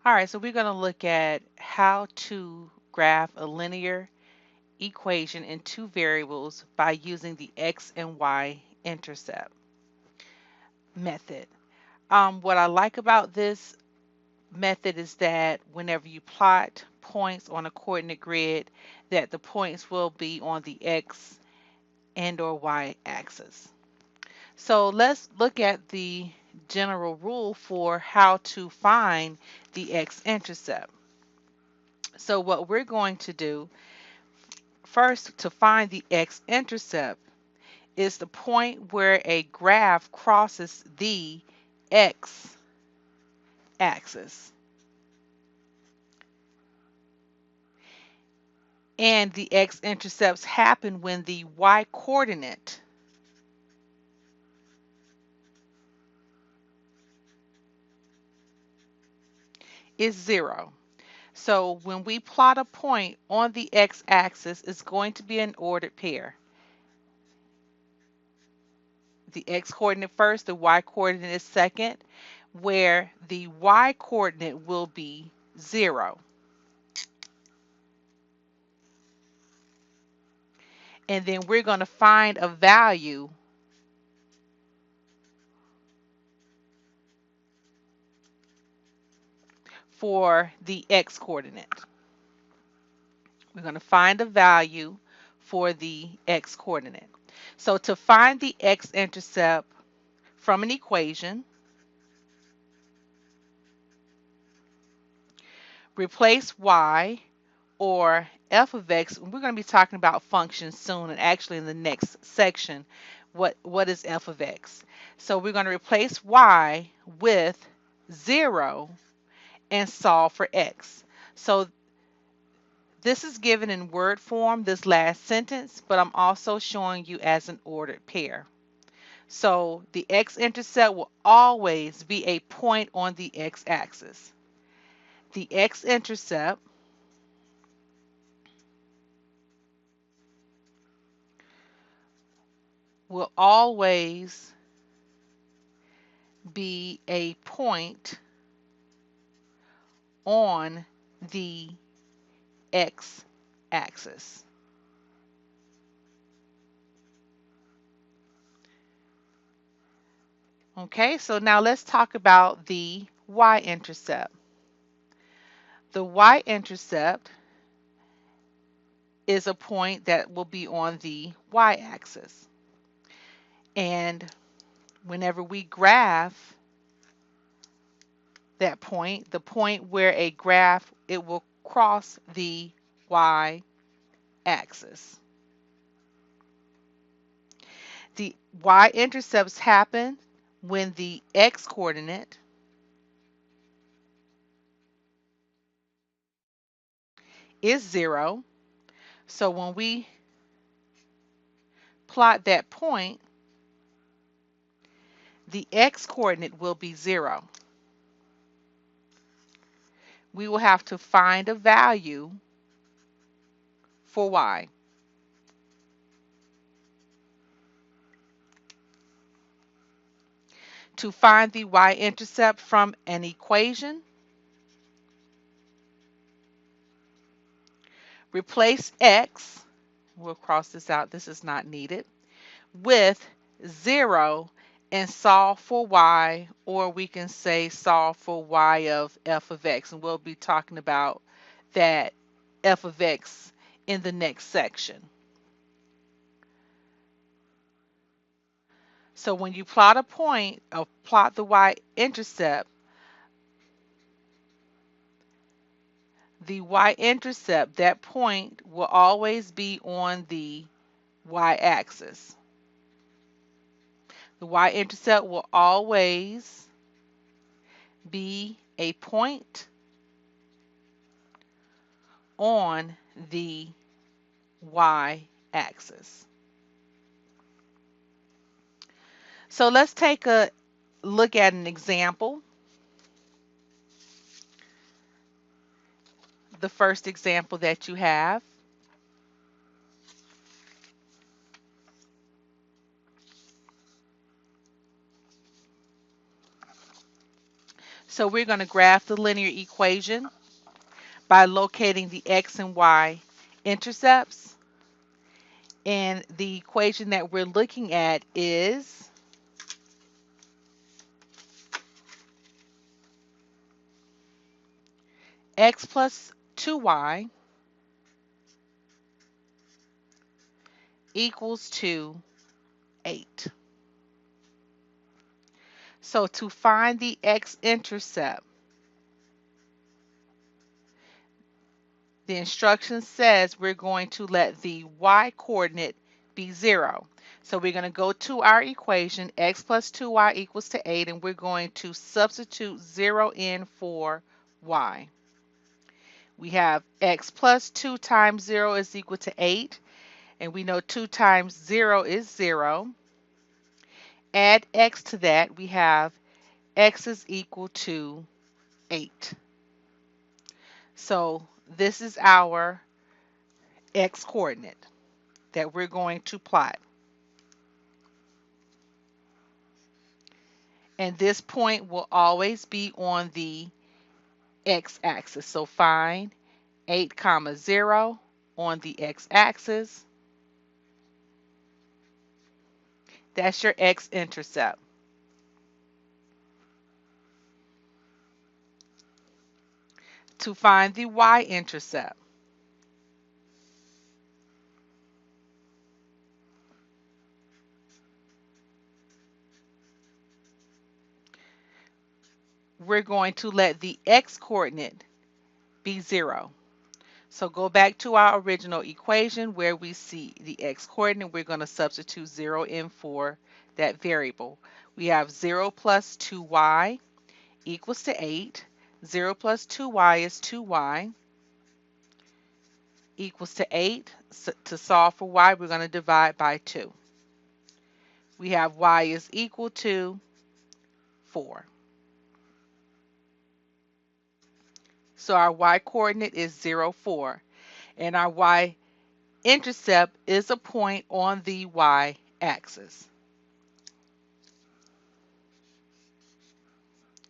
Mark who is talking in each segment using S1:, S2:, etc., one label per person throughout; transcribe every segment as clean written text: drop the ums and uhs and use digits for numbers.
S1: All right, so we're going to look at how to graph a linear equation in two variables by using the x and y intercept method. What I like about this method is that whenever you plot points on a coordinate grid, that the points will be on the x and or y axis. So let's look at the general rule for how to find the x-intercept. So what we're going to do first to find the x-intercept is the point where a graph crosses the x-axis. And the x-intercepts happen when the y-coordinate is 0. So when we plot a point on the x-axis, it's going to be an ordered pair. The x-coordinate first, the y-coordinate is second, where the y-coordinate will be 0. And then we're going to find a value for the x-coordinate. We're going to find a value for the x-coordinate. So to find the x-intercept from an equation, replace y or f of x. We're going to be talking about functions soon, and actually in the next section, what is f of x. So we're going to replace y with 0 and solve for x. So this is given in word form, this last sentence, but I'm also showing you as an ordered pair. So the x-intercept will always be a point on the x-axis. The x-intercept will always be a point on the x-axis. Okay, so now let's talk about the y-intercept. The y-intercept is a point that will be on the y-axis. And whenever we graph that point, the point where a graph, it will cross the y-axis. The y-intercepts happen when the x-coordinate is 0. So when we plot that point, the x-coordinate will be 0. We will have to find a value for y. To find the y-intercept from an equation, replace x, we'll cross this out, this is not needed, with 0 and solve for y, or we can say solve for y of f of x, and we'll be talking about that f of x in the next section. So when you plot a point or plot the y-intercept, the y-intercept, that point will always be on the y-axis. The y-intercept will always be a point on the y-axis. So let's take a look at an example. The first example that you have. So we're going to graph the linear equation by locating the x and y intercepts. And the equation that we're looking at is x plus 2y equals to 8. So to find the x-intercept, the instruction says we're going to let the y-coordinate be 0. So we're going to go to our equation, x plus 2y equals to 8, and we're going to substitute 0 in for y. We have x plus 2 times 0 is equal to 8, and we know 2 times 0 is 0. Add x to that, we have x is equal to 8. So this is our x coordinate that we're going to plot. And this point will always be on the x-axis. So find 8 comma 0 on the x-axis. That's your x-intercept. To find the y-intercept, we're going to let the x-coordinate be 0. So go back to our original equation where we see the x-coordinate. We're going to substitute 0 in for that variable. We have 0 plus 2y equals to 8. 0 plus 2y is 2y equals to 8. So to solve for y, we're going to divide by 2. We have y is equal to 4. So our y-coordinate is 0, 4. And our y-intercept is a point on the y-axis.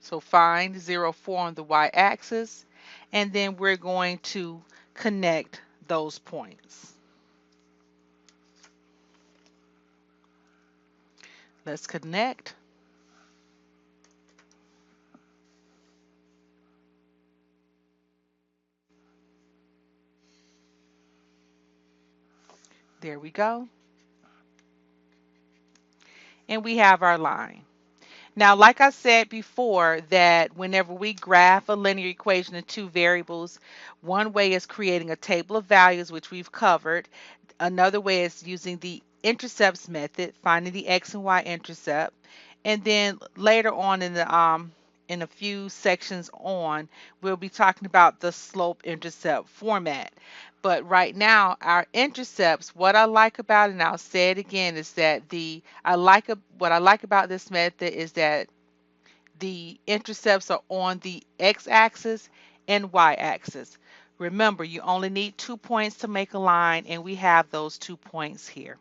S1: So find 0, 4 on the y-axis, and then we're going to connect those points. Let's connect. There we go. And we have our line. Now, like I said before, that whenever we graph a linear equation in two variables, one way is creating a table of values, which we've covered. Another way is using the intercepts method, finding the x and y intercept. And then later on in a few sections on, we'll be talking about the slope intercept format. But right now, our intercepts, what I like about it, and I'll say it again, is that what I like about this method is that the intercepts are on the x-axis and y-axis. Remember, you only need 2 points to make a line, and we have those 2 points here.